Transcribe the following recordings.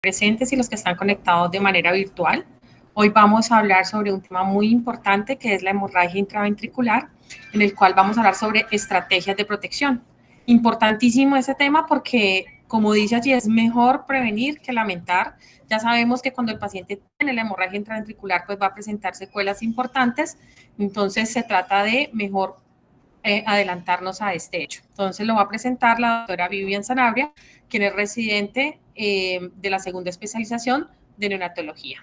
presentes y los que están conectados de manera virtual. Hoy vamos a hablar sobre un tema muy importante que es la hemorragia intraventricular, en el cual vamos a hablar sobre estrategias de protección. Importantísimo ese tema porque, como dice allí, es mejor prevenir que lamentar. Ya sabemos que cuando el paciente tiene la hemorragia intraventricular, pues va a presentar secuelas importantes, entonces se trata de mejor adelantarnos a este hecho. Entonces lo va a presentar la doctora Vivian Sanabria, quien es residente de la segunda especialización de neonatología.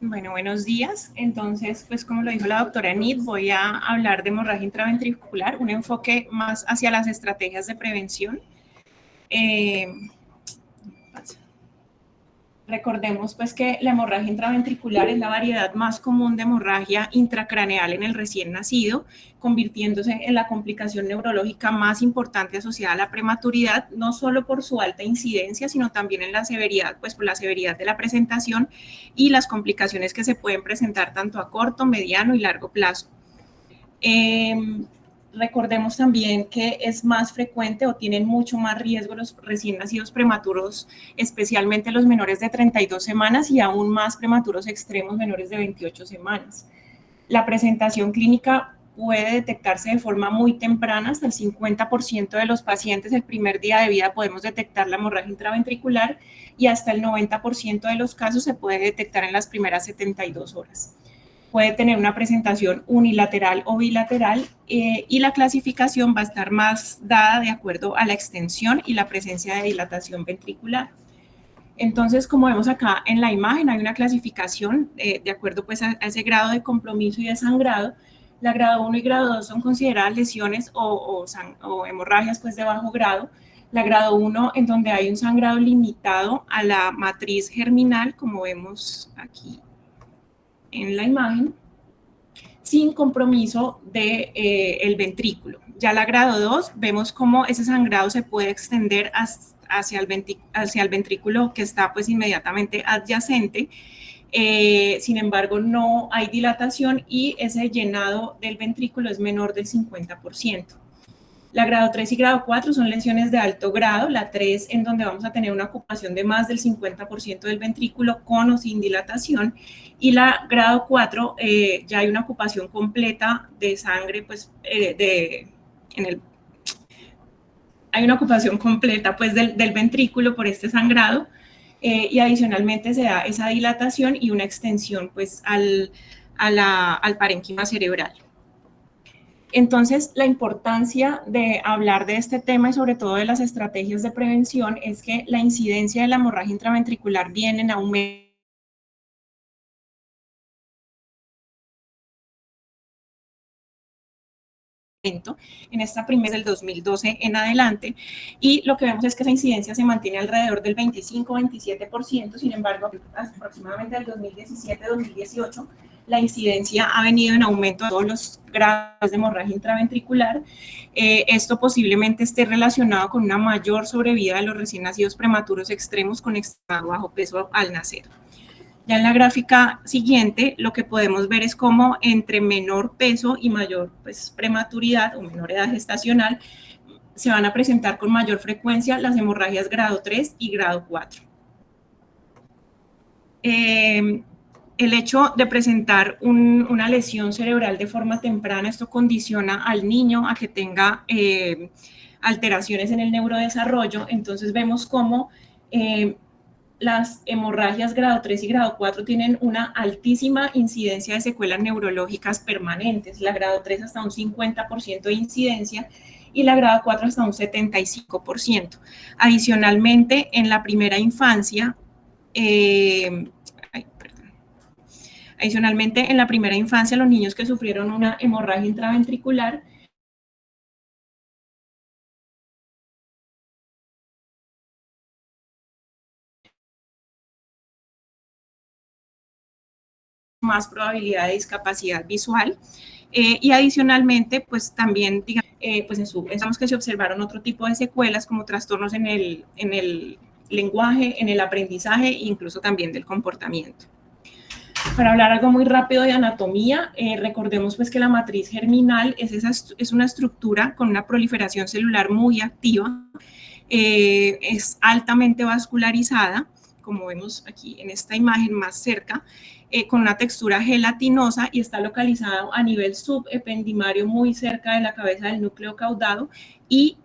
Bueno, buenos días. Entonces, pues como lo dijo la doctora Enid, voy a hablar de hemorragia intraventricular, un enfoque más hacia las estrategias de prevención. Recordemos pues que la hemorragia intraventricular es la variedad más común de hemorragia intracraneal en el recién nacido, convirtiéndose en la complicación neurológica más importante asociada a la prematuridad, no solo por su alta incidencia, sino también en la severidad, pues por la severidad de la presentación y las complicaciones que se pueden presentar tanto a corto, mediano y largo plazo. Recordemos también que es más frecuente o tienen mucho más riesgo los recién nacidos prematuros, especialmente los menores de 32 semanas y aún más prematuros extremos menores de 28 semanas. La presentación clínica puede detectarse de forma muy temprana, hasta el 50% de los pacientes el primer día de vida podemos detectar la hemorragia intraventricular y hasta el 90% de los casos se puede detectar en las primeras 72 horas. Puede tener una presentación unilateral o bilateral y la clasificación va a estar más dada de acuerdo a la extensión y la presencia de dilatación ventricular. Entonces, como vemos acá en la imagen, hay una clasificación de acuerdo pues a ese grado de compromiso y de sangrado. La grado 1 y grado 2 son consideradas lesiones o hemorragias pues de bajo grado. La grado 1 en donde hay un sangrado limitado a la matriz germinal, como vemos aquí en la imagen, sin compromiso del ventrículo. Ya la grado 2, vemos cómo ese sangrado se puede extender hacia el ventrículo que está pues inmediatamente adyacente. Sin embargo, no hay dilatación y ese llenado del ventrículo es menor del 50%. La grado 3 y grado 4 son lesiones de alto grado, la 3 en donde vamos a tener una ocupación de más del 50% del ventrículo con o sin dilatación, y la grado 4 ya hay una ocupación completa de sangre, pues hay una ocupación completa pues del ventrículo por este sangrado, y adicionalmente se da esa dilatación y una extensión pues al parénquima cerebral. Entonces, la importancia de hablar de este tema y sobre todo de las estrategias de prevención es que la incidencia de la hemorragia intraventricular viene en aumento en esta primera del 2012 en adelante, y lo que vemos es que esa incidencia se mantiene alrededor del 25-27%, sin embargo, aproximadamente del 2017-2018, la incidencia ha venido en aumento de todos los grados de hemorragia intraventricular. Esto posiblemente esté relacionado con una mayor sobrevida de los recién nacidos prematuros extremos con extremo bajo peso al nacer. Ya en la gráfica siguiente, lo que podemos ver es cómo entre menor peso y mayor pues, prematuridad o menor edad gestacional se van a presentar con mayor frecuencia las hemorragias grado 3 y grado 4. El hecho de presentar una lesión cerebral de forma temprana, esto condiciona al niño a que tenga alteraciones en el neurodesarrollo. Entonces vemos cómo las hemorragias grado 3 y grado 4 tienen una altísima incidencia de secuelas neurológicas permanentes. La grado 3 hasta un 50% de incidencia y la grado 4 hasta un 75%. Adicionalmente, en la primera infancia, los niños que sufrieron una hemorragia intraventricular más probabilidad de discapacidad visual, y adicionalmente pues también digamos que se observaron otro tipo de secuelas como trastornos en el lenguaje, en el aprendizaje e incluso también del comportamiento. Para hablar algo muy rápido de anatomía, recordemos pues que la matriz germinal es una estructura con una proliferación celular muy activa. es altamente vascularizada, como vemos aquí en esta imagen más cerca, con una textura gelatinosa y está localizada a nivel subependimario muy cerca de la cabeza del núcleo caudado y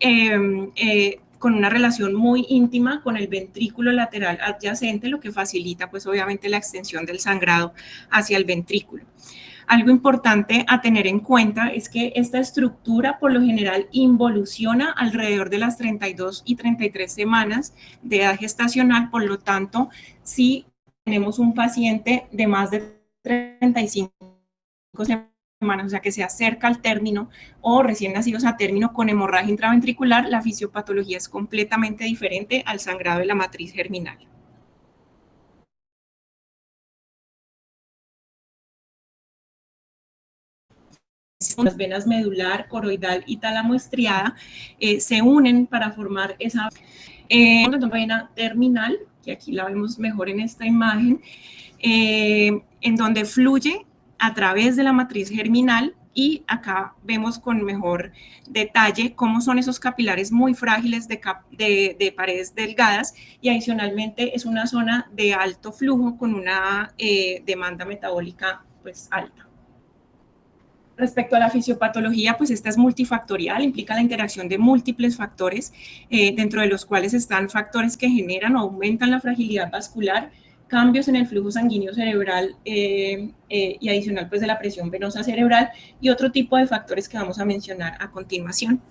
con una relación muy íntima con el ventrículo lateral adyacente, lo que facilita pues obviamente la extensión del sangrado hacia el ventrículo. Algo importante a tener en cuenta es que esta estructura por lo general involuciona alrededor de las 32 y 33 semanas de edad gestacional, por lo tanto, si tenemos un paciente de más de 35 semanas, o sea que se acerca al término o recién nacidos a término con hemorragia intraventricular, la fisiopatología es completamente diferente al sangrado de la matriz germinal. Las venas medular, coroidal y tálamo estriada se unen para formar esa vena terminal, que aquí la vemos mejor en esta imagen, en donde fluye a través de la matriz germinal, y acá vemos con mejor detalle cómo son esos capilares muy frágiles de paredes delgadas, y adicionalmente es una zona de alto flujo con una demanda metabólica pues alta. Respecto a la fisiopatología, pues esta es multifactorial, implica la interacción de múltiples factores, dentro de los cuales están factores que generan o aumentan la fragilidad vascular, cambios en el flujo sanguíneo cerebral y adicional pues de la presión venosa cerebral, y otro tipo de factores que vamos a mencionar a continuación.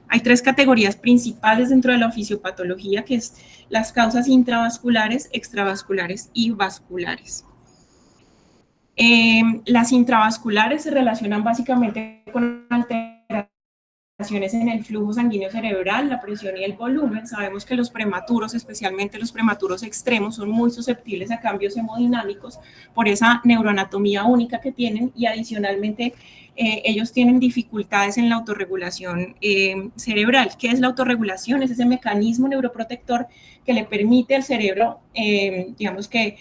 Hay tres categorías principales dentro de la fisiopatología, que es las causas intravasculares, extravasculares y vasculares. Las intravasculares se relacionan básicamente con alteraciones en el flujo sanguíneo cerebral, la presión y el volumen. Sabemos que los prematuros, especialmente los prematuros extremos, son muy susceptibles a cambios hemodinámicos por esa neuroanatomía única que tienen, y adicionalmente ellos tienen dificultades en la autorregulación cerebral. ¿Qué es la autorregulación? Es ese mecanismo neuroprotector que le permite al cerebro, digamos que,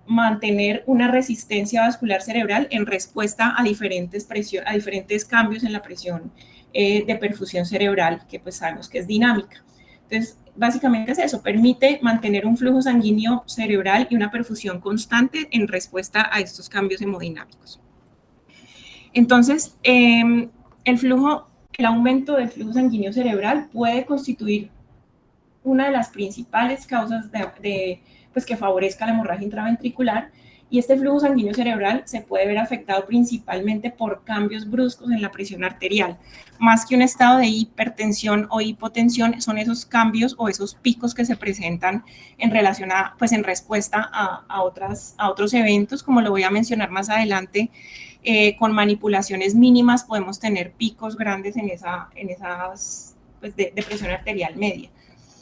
mantener una resistencia vascular cerebral en respuesta a diferentes cambios en la presión de perfusión cerebral, que pues sabemos que es dinámica. Entonces, básicamente es eso, permite mantener un flujo sanguíneo cerebral y una perfusión constante en respuesta a estos cambios hemodinámicos. Entonces, el aumento del flujo sanguíneo cerebral puede constituir una de las principales causas pues que favorezca la hemorragia intraventricular, y este flujo sanguíneo cerebral se puede ver afectado principalmente por cambios bruscos en la presión arterial. Más que un estado de hipertensión o hipotensión, son esos cambios o esos picos que se presentan en relación a, pues en respuesta a otros eventos, como lo voy a mencionar más adelante. Con manipulaciones mínimas podemos tener picos grandes en esas pues de presión arterial media.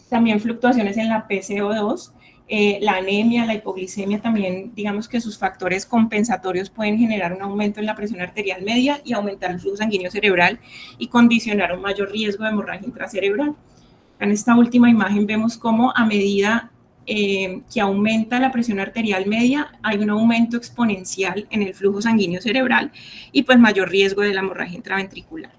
También fluctuaciones en la PCO2, la anemia, la hipoglicemia también, digamos que sus factores compensatorios pueden generar un aumento en la presión arterial media y aumentar el flujo sanguíneo cerebral y condicionar un mayor riesgo de hemorragia intracerebral. En esta última imagen vemos cómo a medida que aumenta la presión arterial media, hay un aumento exponencial en el flujo sanguíneo cerebral y pues mayor riesgo de la hemorragia intraventricular.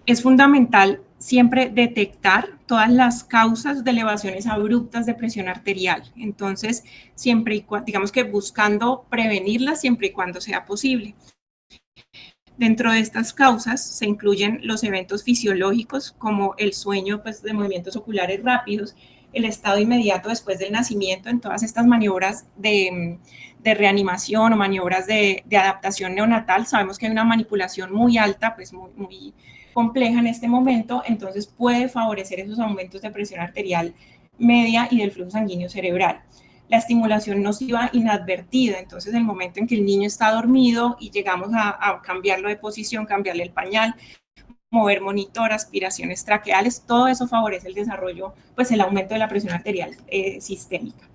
Es fundamental siempre detectar todas las causas de elevaciones abruptas de presión arterial. Entonces, siempre y cuando, digamos que buscando prevenirlas siempre y cuando sea posible. Dentro de estas causas se incluyen los eventos fisiológicos como el sueño pues, de movimientos oculares rápidos, el estado inmediato después del nacimiento, en todas estas maniobras de reanimación o maniobras de adaptación neonatal. Sabemos que hay una manipulación muy alta, pues muy compleja en este momento, entonces puede favorecer esos aumentos de presión arterial media y del flujo sanguíneo cerebral. La estimulación nociva inadvertida, entonces el momento en que el niño está dormido y llegamos a cambiarlo de posición, cambiarle el pañal, mover monitor, aspiraciones traqueales, todo eso favorece el desarrollo, pues el aumento de la presión arterial sistémica.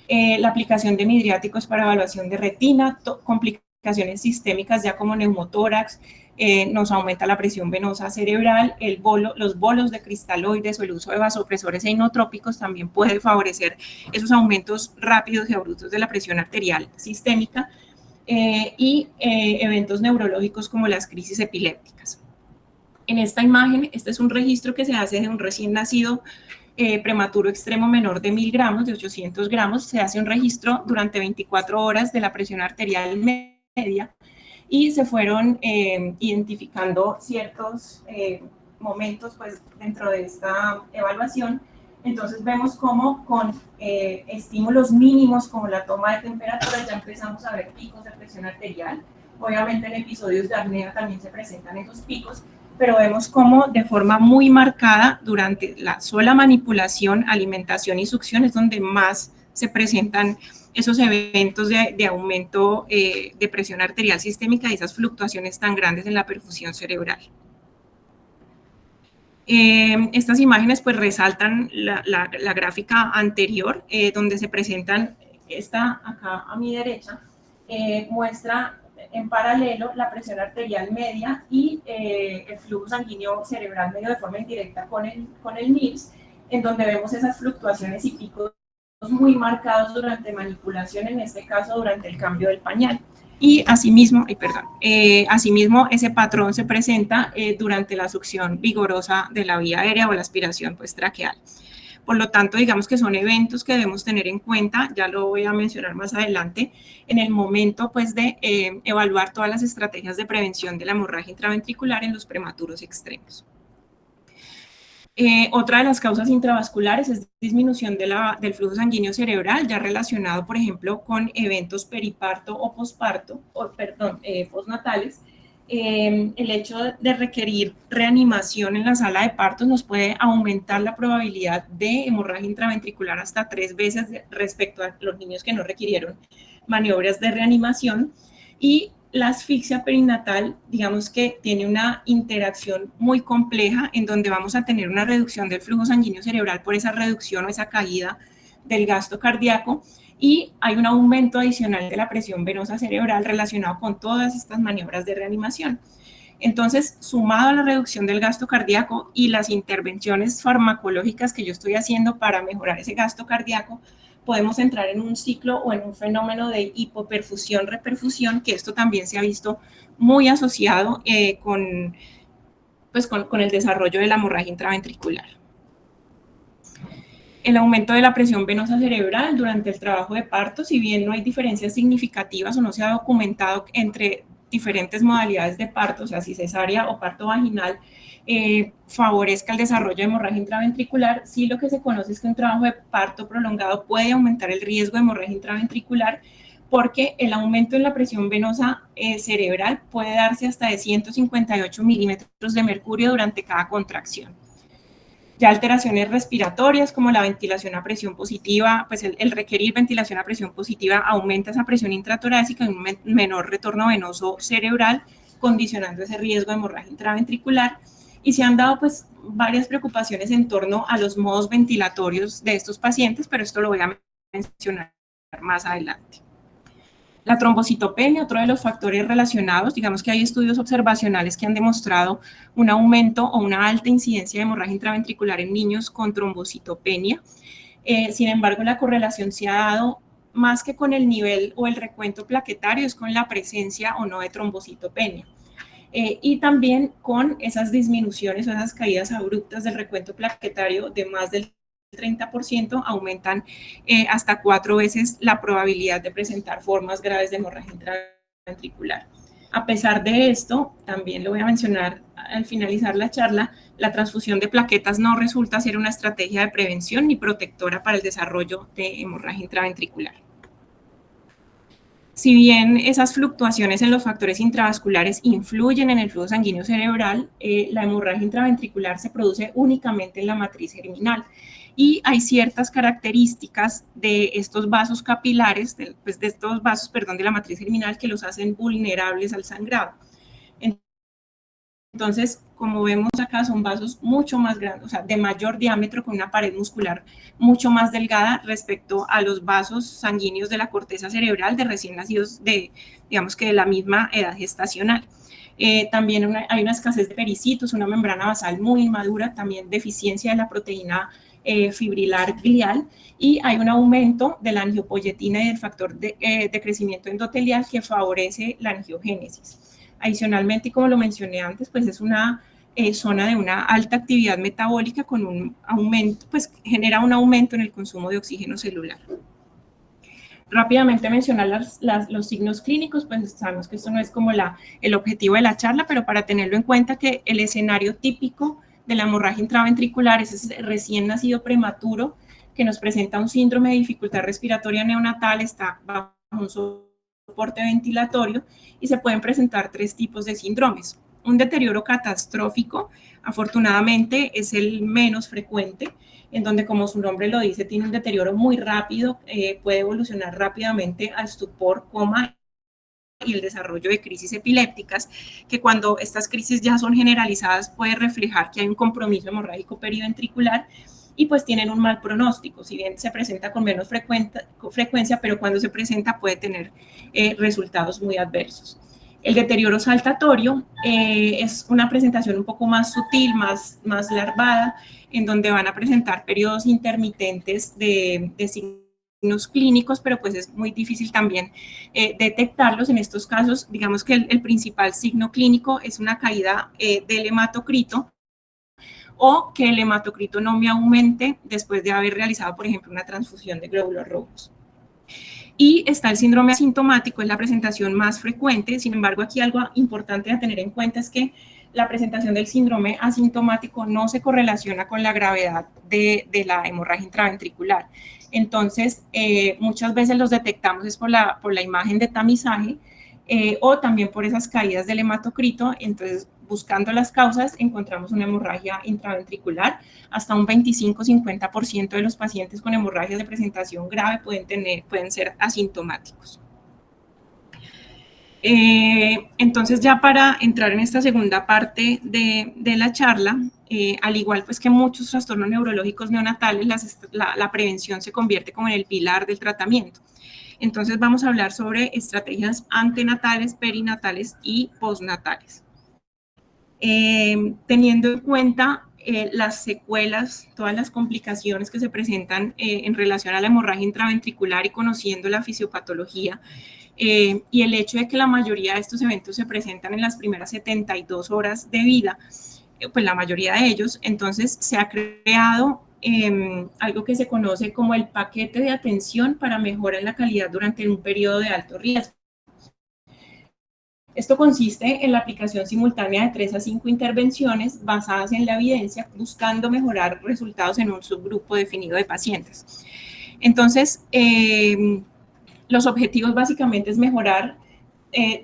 La aplicación de midriáticos para evaluación de retina, complicaciones sistémicas ya como neumotórax, nos aumenta la presión venosa cerebral, los bolos de cristaloides o el uso de vasopresores e inotrópicos también puede favorecer esos aumentos rápidos y abruptos de la presión arterial sistémica, y eventos neurológicos como las crisis epilépticas. En esta imagen, este es un registro que se hace de un recién nacido prematuro extremo menor de 1000 gramos, de 800 gramos. Se hace un registro durante 24 horas de la presión arterial media y se fueron identificando ciertos momentos pues, dentro de esta evaluación. Entonces vemos cómo con estímulos mínimos como la toma de temperatura ya empezamos a ver picos de presión arterial. Obviamente en episodios de apnea también se presentan esos picos, pero vemos cómo de forma muy marcada durante la sola manipulación, alimentación y succión es donde más se presentan esos eventos de aumento de presión arterial sistémica y esas fluctuaciones tan grandes en la perfusión cerebral. Estas imágenes pues resaltan la gráfica anterior, donde se presentan, esta acá a mi derecha, muestra en paralelo la presión arterial media y el flujo sanguíneo cerebral medio de forma indirecta con el NIRS, en donde vemos esas fluctuaciones y picos muy marcados durante manipulación, en este caso durante el cambio del pañal. Y asimismo, asimismo ese patrón se presenta durante la succión vigorosa de la vía aérea o la aspiración pues, traqueal. Por lo tanto, digamos que son eventos que debemos tener en cuenta, ya lo voy a mencionar más adelante, en el momento pues, de evaluar todas las estrategias de prevención de la hemorragia intraventricular en los prematuros extremos. Otra de las causas intravasculares es disminución del flujo sanguíneo cerebral, ya relacionado, por ejemplo, con eventos periparto o posparto, postnatales. El hecho de requerir reanimación en la sala de partos nos puede aumentar la probabilidad de hemorragia intraventricular hasta 3 veces respecto a los niños que no requirieron maniobras de reanimación. Y la asfixia perinatal, digamos que tiene una interacción muy compleja en donde vamos a tener una reducción del flujo sanguíneo cerebral por esa reducción o esa caída del gasto cardíaco y hay un aumento adicional de la presión venosa cerebral relacionado con todas estas maniobras de reanimación. Entonces, sumado a la reducción del gasto cardíaco y las intervenciones farmacológicas que yo estoy haciendo para mejorar ese gasto cardíaco, podemos entrar en un ciclo o en un fenómeno de hipoperfusión-reperfusión, que esto también se ha visto muy asociado con el desarrollo de la hemorragia intraventricular. El aumento de la presión venosa cerebral durante el trabajo de parto, si bien no hay diferencias significativas o no se ha documentado entre diferentes modalidades de parto, o sea, si cesárea o parto vaginal, favorezca el desarrollo de hemorragia intraventricular, sí lo que se conoce es que un trabajo de parto prolongado puede aumentar el riesgo de hemorragia intraventricular porque el aumento en la presión venosa cerebral puede darse hasta de 158 milímetros de mercurio durante cada contracción. Ya alteraciones respiratorias como la ventilación a presión positiva, pues el requerir ventilación a presión positiva aumenta esa presión intratorácica y un menor retorno venoso cerebral, condicionando ese riesgo de hemorragia intraventricular. Y se han dado pues varias preocupaciones en torno a los modos ventilatorios de estos pacientes, pero esto lo voy a mencionar más adelante. La trombocitopenia, otro de los factores relacionados, digamos que hay estudios observacionales que han demostrado un aumento o una alta incidencia de hemorragia intraventricular en niños con trombocitopenia. Sin embargo, la correlación se ha dado más que con el nivel o el recuento plaquetario, es con la presencia o no de trombocitopenia. Y también con esas disminuciones o esas caídas abruptas del recuento plaquetario de más del 30% aumentan hasta 4 veces la probabilidad de presentar formas graves de hemorragia intraventricular. A pesar de esto, también lo voy a mencionar al finalizar la charla, la transfusión de plaquetas no resulta ser una estrategia de prevención ni protectora para el desarrollo de hemorragia intraventricular. Si bien esas fluctuaciones en los factores intravasculares influyen en el flujo sanguíneo cerebral, la hemorragia intraventricular se produce únicamente en la matriz germinal y hay ciertas características de estos vasos capilares, de la matriz germinal que los hacen vulnerables al sangrado. Entonces, como vemos acá, son vasos mucho más grandes, o sea, de mayor diámetro, con una pared muscular mucho más delgada respecto a los vasos sanguíneos de la corteza cerebral de recién nacidos de la misma edad gestacional. También hay una escasez de pericitos, una membrana basal muy inmadura, también deficiencia de la proteína fibrilar glial, y hay un aumento de la angiopoyetina y del factor de crecimiento endotelial que favorece la angiogénesis. Adicionalmente, y como lo mencioné antes, pues es una zona de una alta actividad metabólica con un aumento, pues genera un aumento en el consumo de oxígeno celular. Rápidamente mencionar los signos clínicos, pues sabemos que esto no es como el objetivo de la charla, pero para tenerlo en cuenta que el escenario típico de la hemorragia intraventricular es ese recién nacido prematuro que nos presenta un síndrome de dificultad respiratoria neonatal, está bajo un soporte ventilatorio y se pueden presentar 3 tipos de síndromes. Un deterioro catastrófico, afortunadamente, es el menos frecuente, en donde, como su nombre lo dice, tiene un deterioro muy rápido, puede evolucionar rápidamente a estupor, coma y el desarrollo de crisis epilépticas, que cuando estas crisis ya son generalizadas puede reflejar que hay un compromiso hemorrágico periventricular y pues tienen un mal pronóstico, si bien se presenta con menos frecuencia, pero cuando se presenta puede tener resultados muy adversos. El deterioro saltatorio es una presentación un poco más sutil, más larvada, en donde van a presentar periodos intermitentes de signos clínicos, pero pues es muy difícil también detectarlos. En estos casos, digamos que el principal signo clínico es una caída del hematocrito, o que el hematocrito no me aumente después de haber realizado, por ejemplo, una transfusión de glóbulos rojos. Y está el síndrome asintomático, es la presentación más frecuente. Sin embargo, aquí algo importante a tener en cuenta es que la presentación del síndrome asintomático no se correlaciona con la gravedad de la hemorragia intraventricular. Entonces, muchas veces los detectamos es por la imagen de tamizaje o también por esas caídas del hematocrito. Entonces, buscando las causas, encontramos una hemorragia intraventricular. Hasta un 25-50% de los pacientes con hemorragias de presentación grave pueden ser asintomáticos. Entonces, ya para entrar en esta segunda parte de la charla, al igual pues que muchos trastornos neurológicos neonatales, la prevención se convierte como en el pilar del tratamiento. Entonces, vamos a hablar sobre estrategias antenatales, perinatales y postnatales. Teniendo en cuenta las secuelas, todas las complicaciones que se presentan en relación a la hemorragia intraventricular y conociendo la fisiopatología y el hecho de que la mayoría de estos eventos se presentan en las primeras 72 horas de vida, pues la mayoría de ellos, entonces se ha creado algo que se conoce como el paquete de atención para mejora en la calidad durante un periodo de alto riesgo. Esto consiste en la aplicación simultánea de 3 a 5 intervenciones basadas en la evidencia, buscando mejorar resultados en un subgrupo definido de pacientes. Entonces, los objetivos básicamente es mejorar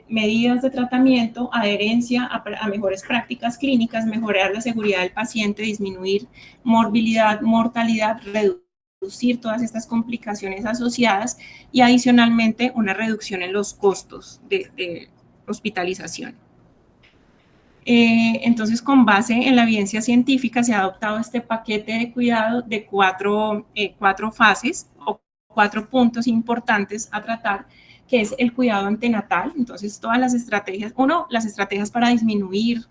medidas de tratamiento, adherencia a mejores prácticas clínicas, mejorar la seguridad del paciente, disminuir morbilidad, mortalidad, reducir todas estas complicaciones asociadas y adicionalmente una reducción en los costos de hospitalización. Entonces, con base en la evidencia científica, se ha adoptado este paquete de cuidado de cuatro fases o 4 puntos importantes a tratar, que es el cuidado antenatal. Entonces, todas las estrategias, las estrategias para disminuir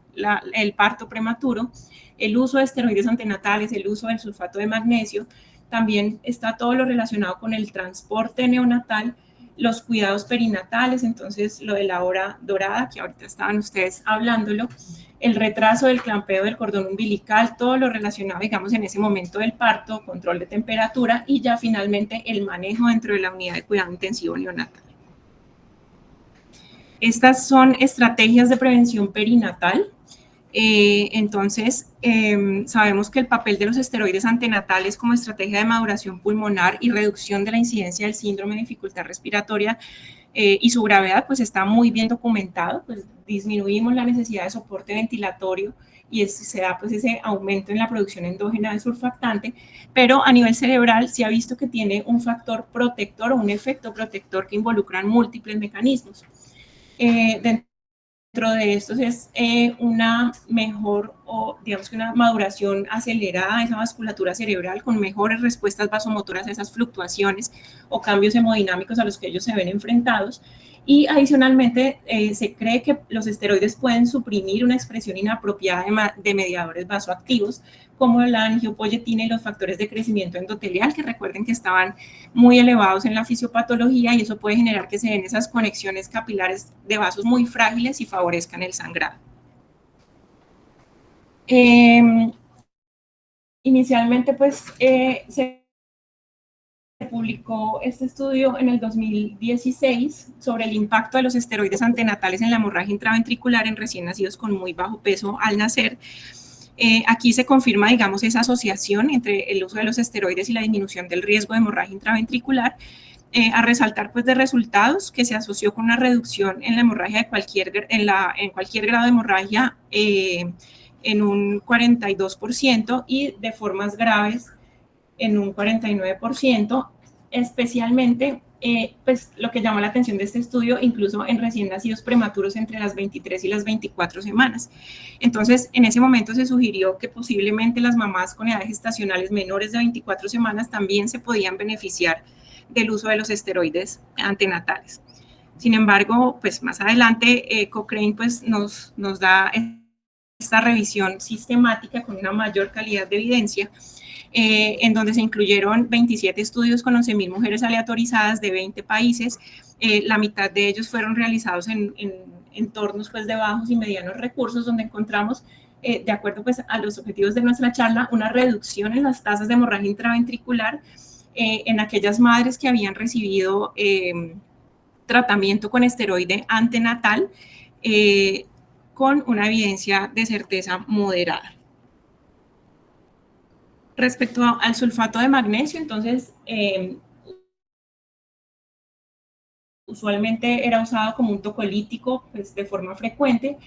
el parto prematuro, el uso de esteroides antenatales, el uso del sulfato de magnesio, también está todo lo relacionado con el transporte neonatal, los cuidados perinatales, entonces lo de la hora dorada, que ahorita estaban ustedes hablándolo, el retraso del clampeo del cordón umbilical, todo lo relacionado, digamos, en ese momento del parto, control de temperatura y ya finalmente el manejo dentro de la unidad de cuidado intensivo neonatal. Estas son estrategias de prevención perinatal. Entonces, sabemos que el papel de los esteroides antenatales como estrategia de maduración pulmonar y reducción de la incidencia del síndrome de dificultad respiratoria y su gravedad, pues está muy bien documentado, pues disminuimos la necesidad de soporte ventilatorio y se da pues ese aumento en la producción endógena de surfactante, pero a nivel cerebral se ha visto que tiene un factor protector o un efecto protector que involucran múltiples mecanismos. Dentro de estos es una mejor o digamos que una maduración acelerada de esa vasculatura cerebral con mejores respuestas vasomotoras a esas fluctuaciones o cambios hemodinámicos a los que ellos se ven enfrentados. Y adicionalmente se cree que los esteroides pueden suprimir una expresión inapropiada de mediadores vasoactivos como la angiopoyetina y los factores de crecimiento endotelial, que recuerden que estaban muy elevados en la fisiopatología y eso puede generar que se den esas conexiones capilares de vasos muy frágiles y favorezcan el sangrado. Inicialmente, pues, se publicó este estudio en el 2016 sobre el impacto de los esteroides antenatales en la hemorragia intraventricular en recién nacidos con muy bajo peso al nacer. Aquí se confirma, digamos, esa asociación entre el uso de los esteroides y la disminución del riesgo de hemorragia intraventricular. A resaltar, pues, de resultados que se asoció con una reducción en la hemorragia en cualquier grado de hemorragia en un 42% y de formas graves en un 49%, especialmente, pues, lo que llama la atención de este estudio, incluso en recién nacidos prematuros entre las 23 y las 24 semanas. Entonces, en ese momento se sugirió que posiblemente las mamás con edades gestacionales menores de 24 semanas también se podían beneficiar del uso de los esteroides antenatales. Sin embargo, pues más adelante Cochrane pues nos da esta revisión sistemática con una mayor calidad de evidencia, en donde se incluyeron 27 estudios con 11.000 mujeres aleatorizadas de 20 países. La mitad de ellos fueron realizados en entornos, pues, de bajos y medianos recursos, donde encontramos, de acuerdo, pues, a los objetivos de nuestra charla, una reducción en las tasas de hemorragia intraventricular en aquellas madres que habían recibido tratamiento con esteroide antenatal, con una evidencia de certeza moderada. Respecto al sulfato de magnesio, entonces, usualmente era usado como un tocolítico, pues, de forma frecuente.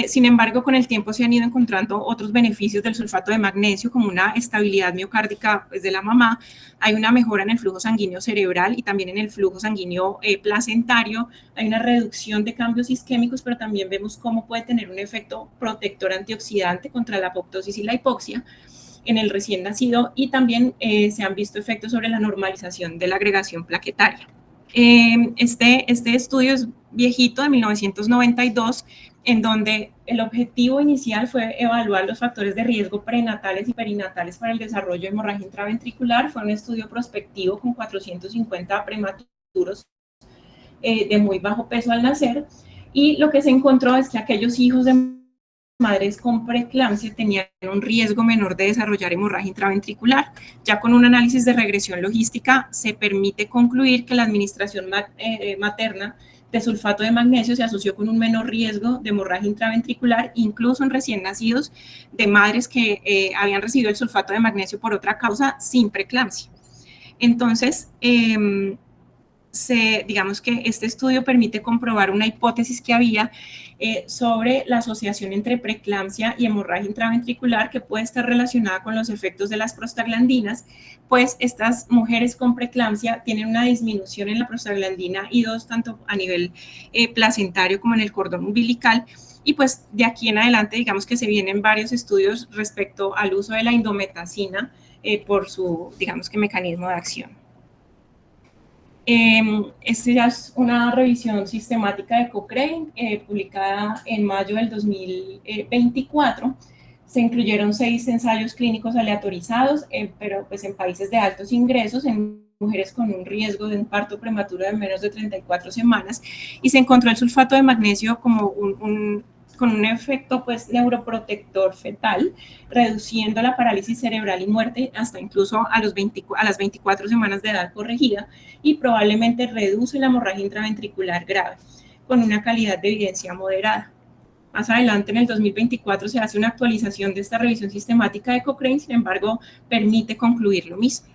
Sin embargo, con el tiempo se han ido encontrando otros beneficios del sulfato de magnesio, como una estabilidad miocárdica, pues, de la mamá. Hay una mejora en el flujo sanguíneo cerebral y también en el flujo sanguíneo placentario. Hay una reducción de cambios isquémicos, pero también vemos cómo puede tener un efecto protector antioxidante contra la apoptosis y la hipoxia en el recién nacido, y también se han visto efectos sobre la normalización de la agregación plaquetaria. Este estudio es viejito, de 1992, en donde el objetivo inicial fue evaluar los factores de riesgo prenatales y perinatales para el desarrollo de hemorragia intraventricular. Fue un estudio prospectivo con 450 prematuros de muy bajo peso al nacer, y lo que se encontró es que aquellos hijos de madres con preeclampsia tenían un riesgo menor de desarrollar hemorragia intraventricular. Ya con un análisis de regresión logística se permite concluir que la administración materna de sulfato de magnesio se asoció con un menor riesgo de hemorragia intraventricular, incluso en recién nacidos de madres que habían recibido el sulfato de magnesio por otra causa sin preeclampsia. Entonces, digamos que este estudio permite comprobar una hipótesis que había sobre la asociación entre preeclampsia y hemorragia intraventricular, que puede estar relacionada con los efectos de las prostaglandinas, pues estas mujeres con preeclampsia tienen una disminución en la prostaglandina I2, tanto a nivel placentario como en el cordón umbilical. Y pues de aquí en adelante, digamos que se vienen varios estudios respecto al uso de la indometacina por su, digamos que, mecanismo de acción. Esta ya es una revisión sistemática de Cochrane, publicada en mayo del 2024. Se incluyeron 6 ensayos clínicos aleatorizados, pero pues en países de altos ingresos, en mujeres con un riesgo de un parto prematuro de menos de 34 semanas, y se encontró el sulfato de magnesio como con un efecto, pues, neuroprotector fetal, reduciendo la parálisis cerebral y muerte hasta incluso a las 24 semanas de edad corregida, y probablemente reduce la hemorragia intraventricular grave, con una calidad de evidencia moderada. Más adelante, en el 2024, se hace una actualización de esta revisión sistemática de Cochrane, sin embargo, permite concluir lo mismo.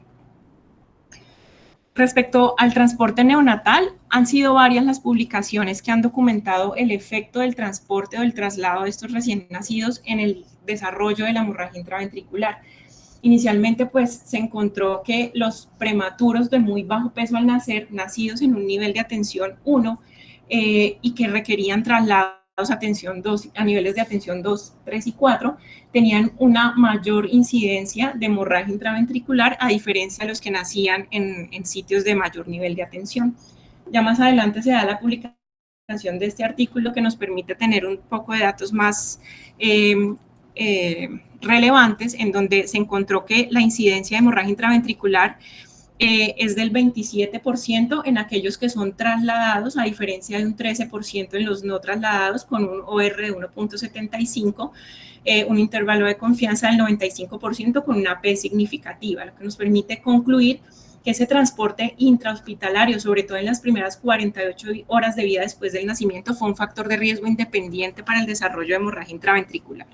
Respecto al transporte neonatal, han sido varias las publicaciones que han documentado el efecto del transporte o del traslado de estos recién nacidos en el desarrollo de la hemorragia intraventricular. Inicialmente, pues, se encontró que los prematuros de muy bajo peso al nacer, nacidos en un nivel de atención 1 y que requerían traslados a niveles de atención 2, 3 y 4, tenían una mayor incidencia de hemorragia intraventricular, a diferencia de los que nacían en sitios de mayor nivel de atención. Ya más adelante se da la publicación de este artículo, que nos permite tener un poco de datos más relevantes, en donde se encontró que la incidencia de hemorragia intraventricular es del 27% en aquellos que son trasladados, a diferencia de un 13% en los no trasladados, con un OR de 1.75, un intervalo de confianza del 95% con una P significativa, lo que nos permite concluir que ese transporte intrahospitalario, sobre todo en las primeras 48 horas de vida después del nacimiento, fue un factor de riesgo independiente para el desarrollo de hemorragia intraventricular.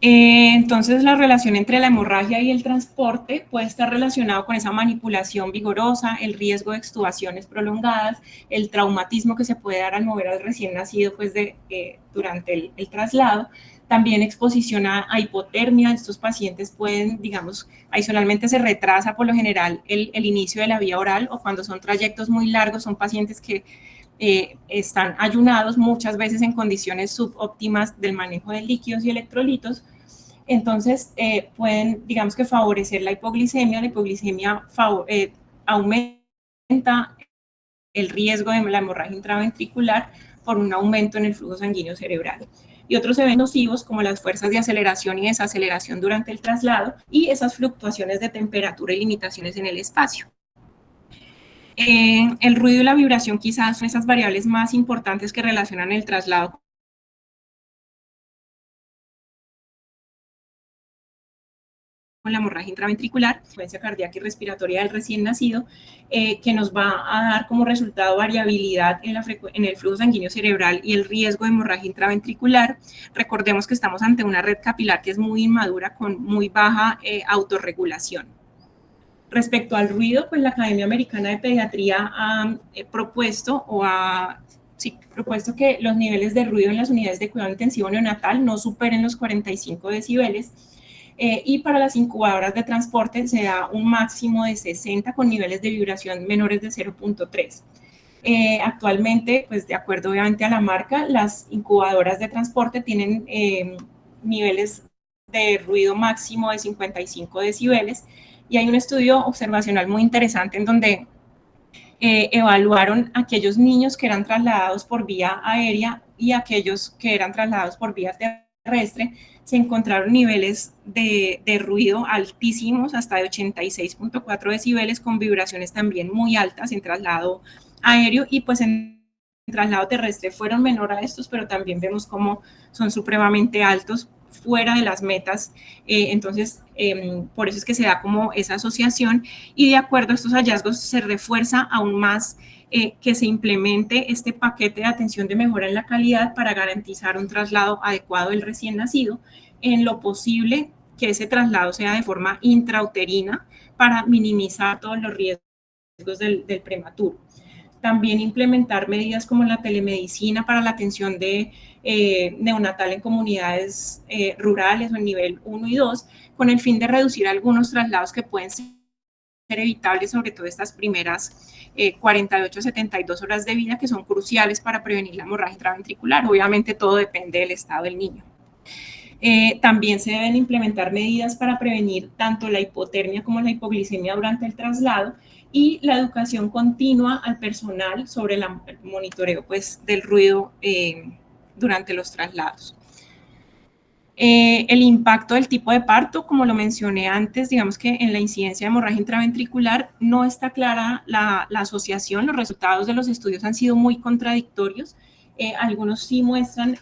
Entonces, la relación entre la hemorragia y el transporte puede estar relacionado con esa manipulación vigorosa, el riesgo de extubaciones prolongadas, el traumatismo que se puede dar al mover al recién nacido pues durante el traslado. También exposición a hipotermia. Estos pacientes pueden, digamos, adicionalmente se retrasa por lo general el inicio de la vía oral, o cuando son trayectos muy largos, son pacientes que están ayunados, muchas veces en condiciones subóptimas del manejo de líquidos y electrolitos. Entonces, pueden, digamos que favorecer la hipoglicemia. La hipoglicemia aumenta el riesgo de la hemorragia intraventricular por un aumento en el flujo sanguíneo cerebral. Y otros eventos nocivos, como las fuerzas de aceleración y desaceleración durante el traslado y esas fluctuaciones de temperatura y limitaciones en el espacio. El ruido y la vibración quizás son esas variables más importantes que relacionan el traslado con la hemorragia intraventricular, frecuencia cardíaca y respiratoria del recién nacido, que nos va a dar como resultado variabilidad en el flujo sanguíneo cerebral y el riesgo de hemorragia intraventricular. Recordemos que estamos ante una red capilar que es muy inmadura, con muy baja autorregulación. Respecto al ruido, pues la Academia Americana de Pediatría ha propuesto que los niveles de ruido en las unidades de cuidado intensivo neonatal no superen los 45 decibeles, y para las incubadoras de transporte se da un máximo de 60 con niveles de vibración menores de 0.3. Actualmente, pues de acuerdo obviamente a la marca, las incubadoras de transporte tienen niveles de ruido máximo de 55 decibeles, y hay un estudio observacional muy interesante en donde evaluaron aquellos niños que eran trasladados por vía aérea y aquellos que eran trasladados por vía terrestre. Se encontraron niveles de ruido altísimos, hasta de 86.4 decibeles, con vibraciones también muy altas en traslado aéreo, y pues en traslado terrestre fueron menor a estos, pero también vemos cómo son supremamente altos, fuera de las metas. Entonces, por eso es que se da como esa asociación, y de acuerdo a estos hallazgos se refuerza aún más que se implemente este paquete de atención de mejora en la calidad para garantizar un traslado adecuado del recién nacido, en lo posible que ese traslado sea de forma intrauterina para minimizar todos los riesgos del prematuro. También implementar medidas como la telemedicina para la atención de neonatal en comunidades rurales o en nivel 1 y 2, con el fin de reducir algunos traslados que pueden ser evitables, sobre todo estas primeras 48 a 72 horas de vida, que son cruciales para prevenir la hemorragia intraventricular. Obviamente todo depende del estado del niño. También se deben implementar medidas para prevenir tanto la hipotermia como la hipoglicemia durante el traslado, y la educación continua al personal sobre el monitoreo pues, del ruido durante los traslados. El impacto del tipo de parto, como lo mencioné antes, digamos que en la incidencia de hemorragia intraventricular no está clara la asociación. Los resultados de los estudios han sido muy contradictorios. Algunos sí muestran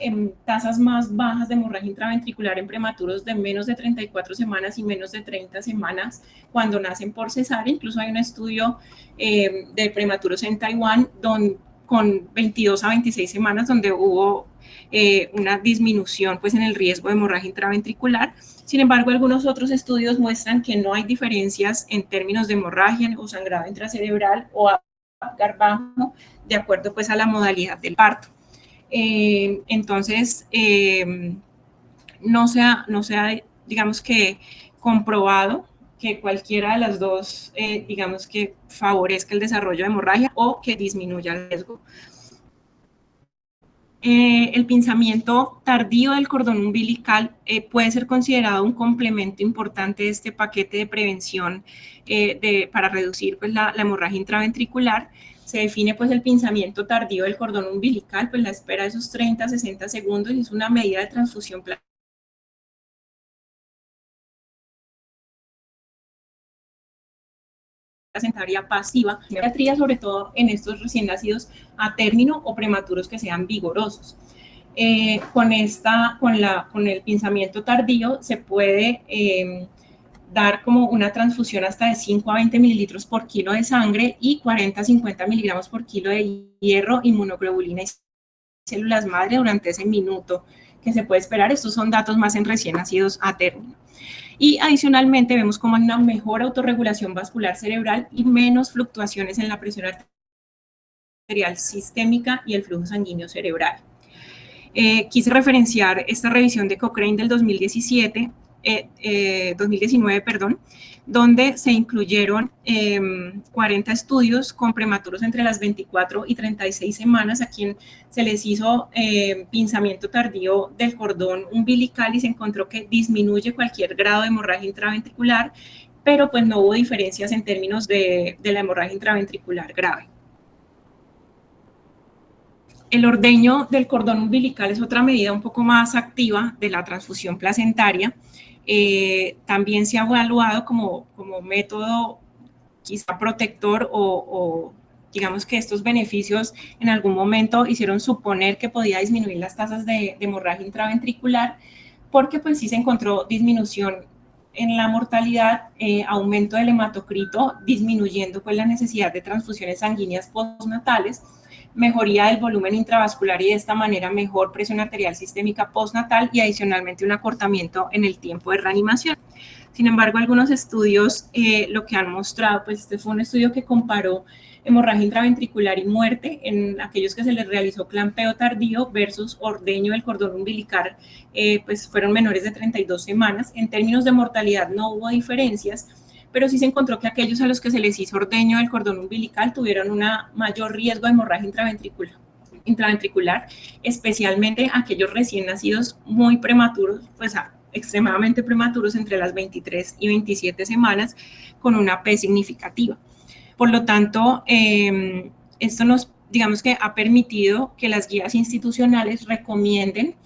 tasas más bajas de hemorragia intraventricular en prematuros de menos de 34 semanas y menos de 30 semanas cuando nacen por cesárea. Incluso hay un estudio de prematuros en Taiwán con 22 a 26 semanas donde hubo una disminución pues, en el riesgo de hemorragia intraventricular. Sin embargo, algunos otros estudios muestran que no hay diferencias en términos de hemorragia o sangrado intracerebral o Apgar bajo, de acuerdo pues, a la modalidad del parto. Entonces, no se ha, digamos que, comprobado que cualquiera de las dos, digamos que favorezca el desarrollo de hemorragia o que disminuya el riesgo. El pinzamiento tardío del cordón umbilical puede ser considerado un complemento importante de este paquete de prevención para reducir pues, la hemorragia intraventricular. Se define pues, el pinzamiento tardío del cordón umbilical, pues la espera de esos 30 a 60 segundos, y es una medida de transfusión placentaria pasiva, pediatría, sobre todo en estos recién nacidos a término o prematuros que sean vigorosos. Con el pinzamiento tardío se puede dar como una transfusión hasta de 5 a 20 mililitros por kilo de sangre y 40 a 50 miligramos por kilo de hierro, inmunoglobulina y células madre durante ese minuto que se puede esperar. Estos son datos más en recién nacidos a término. Y adicionalmente vemos como hay una mejor autorregulación vascular cerebral y menos fluctuaciones en la presión arterial sistémica y el flujo sanguíneo cerebral. Quise referenciar esta revisión de Cochrane del 2019, donde se incluyeron 40 estudios con prematuros entre las 24 y 36 semanas, a quien se les hizo pinzamiento tardío del cordón umbilical y se encontró que disminuye cualquier grado de hemorragia intraventricular, pero pues no hubo diferencias en términos de la hemorragia intraventricular grave. El ordeño del cordón umbilical es otra medida un poco más activa de la transfusión placentaria. También se ha evaluado como método quizá protector o digamos que estos beneficios en algún momento hicieron suponer que podía disminuir las tasas de hemorragia intraventricular, porque pues sí se encontró disminución en la mortalidad, aumento del hematocrito, disminuyendo pues la necesidad de transfusiones sanguíneas postnatales, mejoría del volumen intravascular y de esta manera mejor presión arterial sistémica postnatal y adicionalmente un acortamiento en el tiempo de reanimación. Sin embargo, algunos estudios lo que han mostrado, pues este fue un estudio que comparó hemorragia intraventricular y muerte en aquellos que se les realizó clampeo tardío versus ordeño del cordón umbilical, pues fueron menores de 32 semanas. En términos de mortalidad no hubo diferencias, pero sí se encontró que aquellos a los que se les hizo ordeño del cordón umbilical tuvieron un mayor riesgo de hemorragia intraventricular, especialmente aquellos recién nacidos muy prematuros, pues extremadamente prematuros entre las 23 y 27 semanas, con una P significativa. Por lo tanto, esto nos, digamos que ha permitido que las guías institucionales recomienden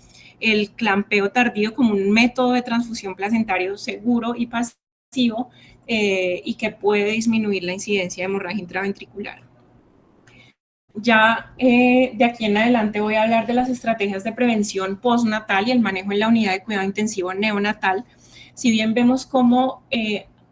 el clampeo tardío como un método de transfusión placentario seguro y pasivo, y que puede disminuir la incidencia de hemorragia intraventricular. Ya de aquí en adelante voy a hablar de las estrategias de prevención postnatal y el manejo en la unidad de cuidado intensivo neonatal. Si bien vemos cómo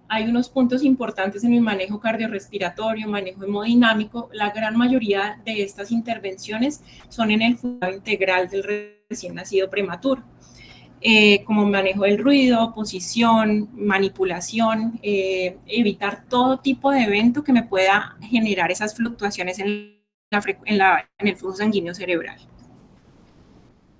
hay unos puntos importantes en el manejo cardiorrespiratorio, manejo hemodinámico, la gran mayoría de estas intervenciones son en el cuidado integral del recién nacido prematuro. Como manejo del ruido, posición, manipulación, evitar todo tipo de evento que me pueda generar esas fluctuaciones en el flujo sanguíneo cerebral.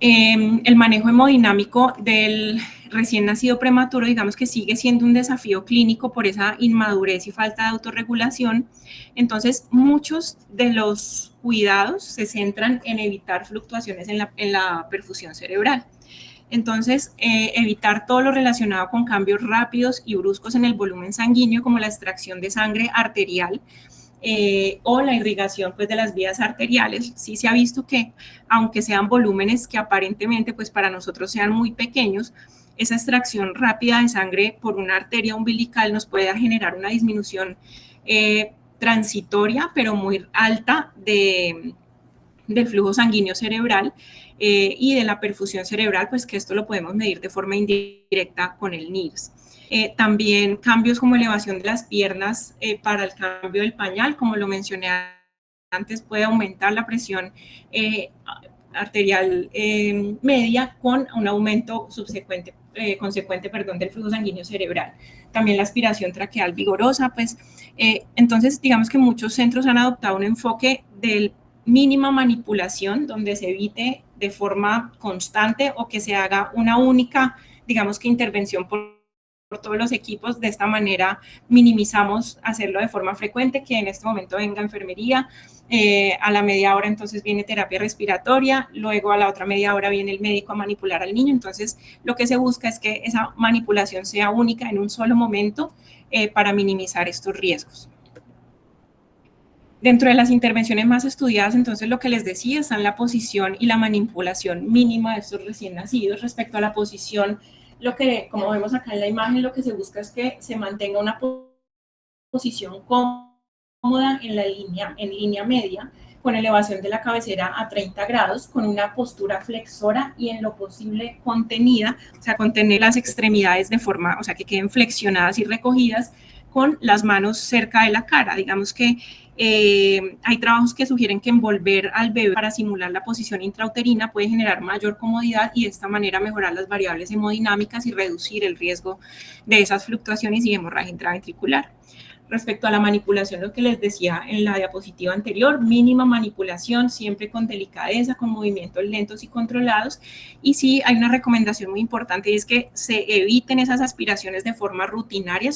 El manejo hemodinámico del recién nacido prematuro, digamos que sigue siendo un desafío clínico por esa inmadurez y falta de autorregulación. Entonces, muchos de los cuidados se centran en evitar fluctuaciones en la perfusión cerebral. Entonces, evitar todo lo relacionado con cambios rápidos y bruscos en el volumen sanguíneo, como la extracción de sangre arterial o la irrigación pues, de las vías arteriales. Sí se ha visto que, aunque sean volúmenes que aparentemente pues, para nosotros sean muy pequeños, esa extracción rápida de sangre por una arteria umbilical nos puede generar una disminución transitoria, pero muy alta del flujo sanguíneo cerebral y de la perfusión cerebral, pues que esto lo podemos medir de forma indirecta con el NIRS. También cambios como elevación de las piernas para el cambio del pañal, como lo mencioné antes, puede aumentar la presión arterial media con un aumento consecuente del flujo sanguíneo cerebral. También la aspiración traqueal vigorosa, pues entonces digamos que muchos centros han adoptado un enfoque del mínima manipulación, donde se evite de forma constante o que se haga una única, digamos que intervención por todos los equipos. De esta manera minimizamos hacerlo de forma frecuente, que en este momento venga enfermería, a la media hora entonces viene terapia respiratoria, luego a la otra media hora viene el médico a manipular al niño. Entonces lo que se busca es que esa manipulación sea única en un solo momento para minimizar estos riesgos. Dentro de las intervenciones más estudiadas, entonces, lo que les decía, están la posición y la manipulación mínima de estos recién nacidos. Respecto a la posición, como vemos acá en la imagen, lo que se busca es que se mantenga una posición cómoda en línea media, con elevación de la cabecera a 30 grados, con una postura flexora y en lo posible contenida, o sea, contener las extremidades de forma, o sea, que queden flexionadas y recogidas con las manos cerca de la cara. Digamos que hay trabajos que sugieren que envolver al bebé para simular la posición intrauterina puede generar mayor comodidad y de esta manera mejorar las variables hemodinámicas y reducir el riesgo de esas fluctuaciones y hemorragia intraventricular. Respecto a la manipulación, lo que les decía en la diapositiva anterior, mínima manipulación, siempre con delicadeza, con movimientos lentos y controlados. Y sí, hay una recomendación muy importante y es que se eviten esas aspiraciones de forma rutinaria,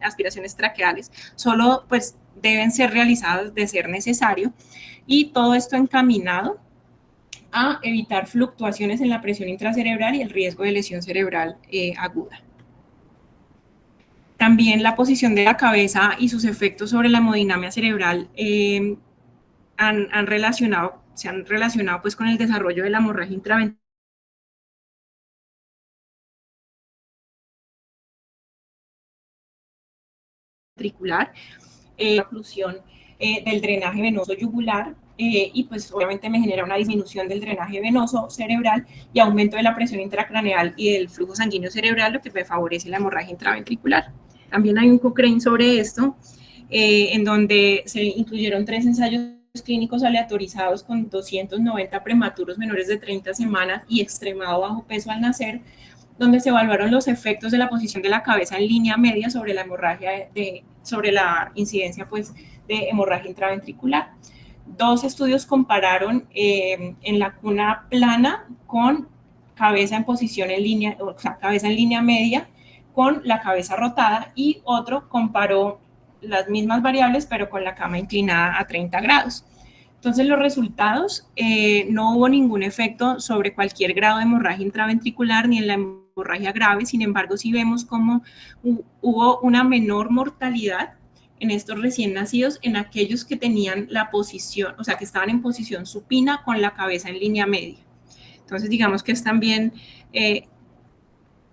aspiraciones traqueales, solo pues deben ser realizadas de ser necesario. Y todo esto encaminado a evitar fluctuaciones en la presión intracerebral y el riesgo de lesión cerebral aguda. También la posición de la cabeza y sus efectos sobre la hemodinamia cerebral se han relacionado pues con el desarrollo de la hemorragia intraventricular, la oclusión del drenaje venoso yugular y pues obviamente me genera una disminución del drenaje venoso cerebral y aumento de la presión intracraneal y del flujo sanguíneo cerebral, lo que me favorece la hemorragia intraventricular. También hay un Cochrane sobre esto, en donde se incluyeron 3 ensayos clínicos aleatorizados con 290 prematuros menores de 30 semanas y extremado bajo peso al nacer, donde se evaluaron los efectos de la posición de la cabeza en línea media sobre la hemorragia, sobre la incidencia pues, de hemorragia intraventricular. 2 estudios compararon en la cuna plana con cabeza en posición en línea, o sea, cabeza en línea media, con la cabeza rotada, y otro comparó las mismas variables pero con la cama inclinada a 30 grados. Entonces los resultados, no hubo ningún efecto sobre cualquier grado de hemorragia intraventricular ni en la hemorragia grave. Sin embargo, sí vemos cómo hubo una menor mortalidad en estos recién nacidos en aquellos que tenían la posición, o sea, que estaban en posición supina con la cabeza en línea media. Entonces, digamos que es también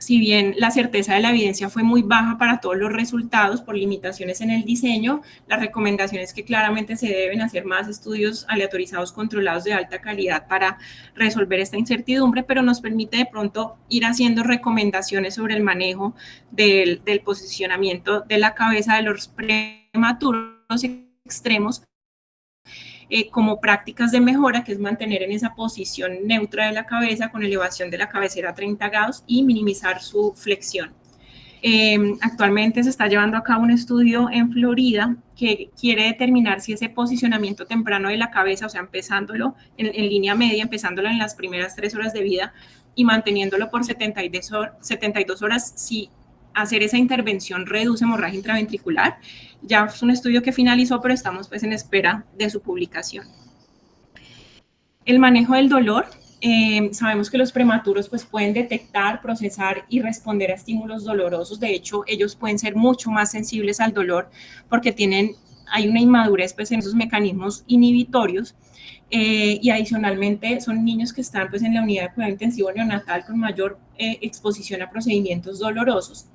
si bien la certeza de la evidencia fue muy baja para todos los resultados por limitaciones en el diseño, la recomendación es que claramente se deben hacer más estudios aleatorizados controlados de alta calidad para resolver esta incertidumbre, pero nos permite de pronto ir haciendo recomendaciones sobre el manejo del posicionamiento de la cabeza de los prematuros extremos, como prácticas de mejora, que es mantener en esa posición neutra de la cabeza con elevación de la cabecera a 30 grados y minimizar su flexión. Actualmente se está llevando a cabo un estudio en Florida que quiere determinar si ese posicionamiento temprano de la cabeza, o sea, empezándolo en línea media, empezándolo en las primeras 3 horas de vida y manteniéndolo por 72 horas, si hacer esa intervención reduce hemorragia intraventricular. Ya es un estudio que finalizó, pero estamos pues en espera de su publicación. El manejo del dolor. Sabemos que los prematuros pues pueden detectar, procesar y responder a estímulos dolorosos. De hecho, ellos pueden ser mucho más sensibles al dolor porque hay una inmadurez pues en esos mecanismos inhibitorios. Y adicionalmente son niños que están pues en la unidad de cuidado intensivo neonatal con mayor exposición a procedimientos dolorosos.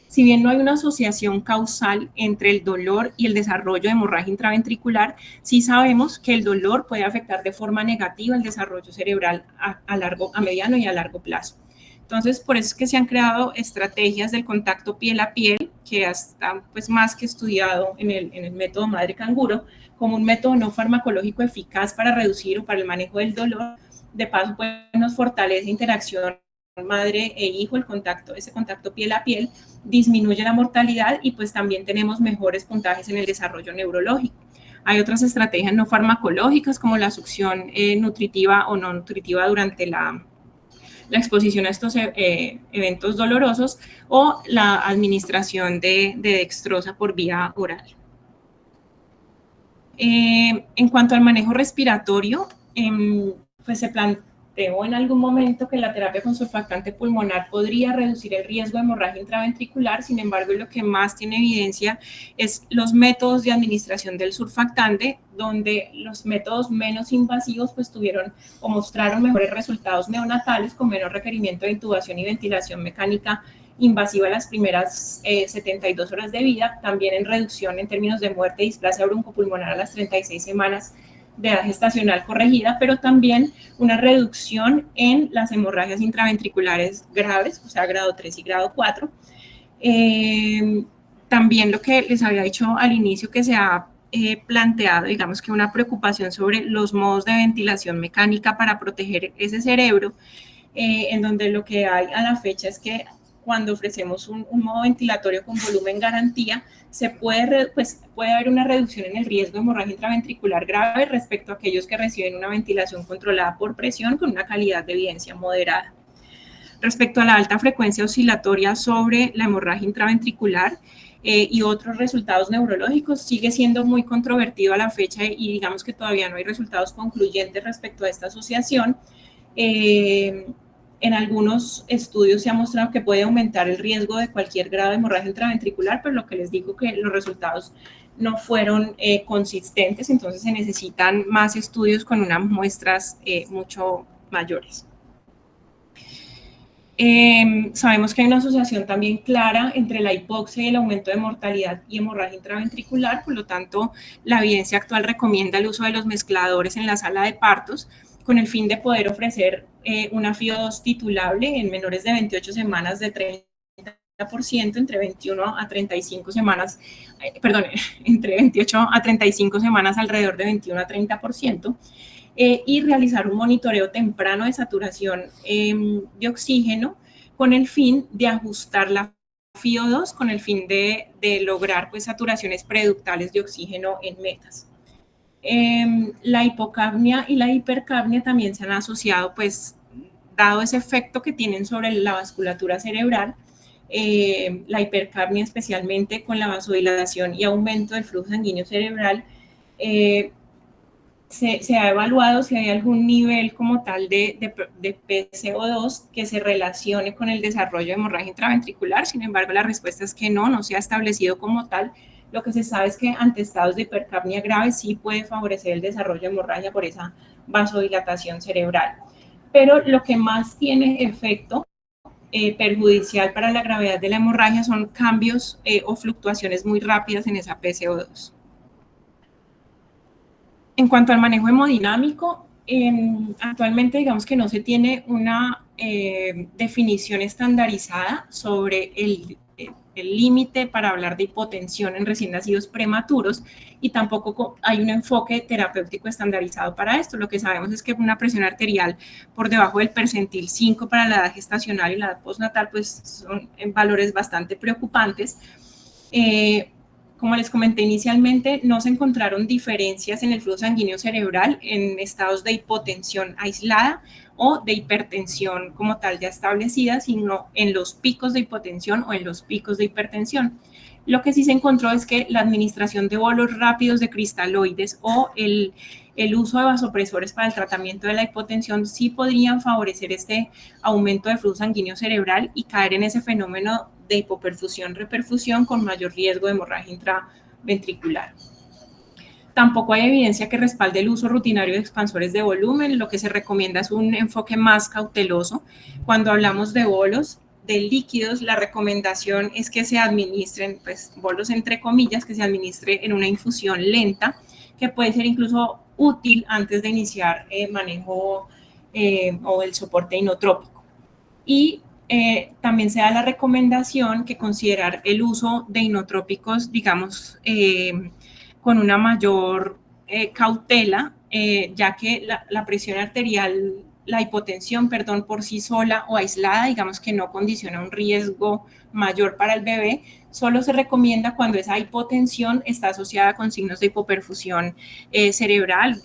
Si bien no hay una asociación causal entre el dolor y el desarrollo de hemorragia intraventricular, sí sabemos que el dolor puede afectar de forma negativa el desarrollo cerebral a mediano y a largo plazo. Entonces, por eso es que se han creado estrategias del contacto piel a piel, que está pues más que estudiado en el método madre canguro, como un método no farmacológico eficaz para reducir o para el manejo del dolor. De paso, pues nos fortalece interacción madre e hijo, ese contacto piel a piel, disminuye la mortalidad y pues también tenemos mejores puntajes en el desarrollo neurológico. Hay otras estrategias no farmacológicas como la succión nutritiva o no nutritiva durante la exposición a estos eventos dolorosos o la administración de dextrosa por vía oral. En cuanto al manejo respiratorio, pues se planteó en algún momento que la terapia con surfactante pulmonar podría reducir el riesgo de hemorragia intraventricular. Sin embargo, lo que más tiene evidencia es los métodos de administración del surfactante, donde los métodos menos invasivos pues tuvieron o mostraron mejores resultados neonatales con menor requerimiento de intubación y ventilación mecánica invasiva las primeras 72 horas de vida, también en reducción en términos de muerte y displasia broncopulmonar a las 36 semanas de edad gestacional corregida, pero también una reducción en las hemorragias intraventriculares graves, o sea, grado 3 y grado 4. También lo que les había dicho al inicio, que se ha planteado, digamos que una preocupación sobre los modos de ventilación mecánica para proteger ese cerebro, en donde lo que hay a la fecha es que cuando ofrecemos un modo ventilatorio con volumen garantía, puede haber una reducción en el riesgo de hemorragia intraventricular grave respecto a aquellos que reciben una ventilación controlada por presión con una calidad de evidencia moderada. Respecto a la alta frecuencia oscilatoria sobre la hemorragia intraventricular y otros resultados neurológicos, sigue siendo muy controvertido a la fecha y digamos que todavía no hay resultados concluyentes respecto a esta asociación. En algunos estudios se ha mostrado que puede aumentar el riesgo de cualquier grado de hemorragia intraventricular, pero lo que les digo que los resultados no fueron consistentes, entonces se necesitan más estudios con unas muestras mucho mayores. Sabemos que hay una asociación también clara entre la hipoxia y el aumento de mortalidad y hemorragia intraventricular, por lo tanto, la evidencia actual recomienda el uso de los mezcladores en la sala de partos con el fin de poder ofrecer una FIO2 titulable en menores de 28 semanas de 30%, entre 21 a 35 semanas, entre 28 a 35 semanas alrededor de 21 a 30%, y realizar un monitoreo temprano de saturación de oxígeno con el fin de ajustar la FIO2 con el fin de lograr pues, saturaciones preductales de oxígeno en metas. La hipocapnia y la hipercapnia también se han asociado, pues, dado ese efecto que tienen sobre la vasculatura cerebral, la hipercapnia especialmente con la vasodilatación y aumento del flujo sanguíneo cerebral, se ha evaluado si hay algún nivel como tal de PCO2 que se relacione con el desarrollo de hemorragia intraventricular. Sin embargo, la respuesta es que no se ha establecido como tal. Lo que se sabe es que ante estados de hipercapnia grave sí puede favorecer el desarrollo de hemorragia por esa vasodilatación cerebral. Pero lo que más tiene efecto perjudicial para la gravedad de la hemorragia son cambios o fluctuaciones muy rápidas en esa PCO2. En cuanto al manejo hemodinámico, actualmente digamos que no se tiene una definición estandarizada sobre el límite para hablar de hipotensión en recién nacidos prematuros y tampoco hay un enfoque terapéutico estandarizado para esto. Lo que sabemos es que una presión arterial por debajo del percentil 5 para la edad gestacional y la edad postnatal pues son valores bastante preocupantes. Como les comenté inicialmente, no se encontraron diferencias en el flujo sanguíneo cerebral en estados de hipotensión aislada o de hipertensión como tal ya establecida, sino en los picos de hipotensión o en los picos de hipertensión. Lo que sí se encontró es que la administración de bolos rápidos de cristaloides o el uso de vasopresores para el tratamiento de la hipotensión sí podrían favorecer este aumento de flujo sanguíneo cerebral y caer en ese fenómeno de hipoperfusión-reperfusión con mayor riesgo de hemorragia intraventricular. Tampoco hay evidencia que respalde el uso rutinario de expansores de volumen. Lo que se recomienda es un enfoque más cauteloso. Cuando hablamos de bolos, de líquidos, la recomendación es que se administren, pues, bolos entre comillas, que se administre en una infusión lenta, que puede ser incluso útil antes de iniciar manejo o el soporte inotrópico. Y también se da la recomendación que considerar el uso de inotrópicos, digamos, con una mayor cautela, ya que la presión arterial, la hipotensión, perdón, por sí sola o aislada, digamos que no condiciona un riesgo mayor para el bebé, solo se recomienda cuando esa hipotensión está asociada con signos de hipoperfusión cerebral,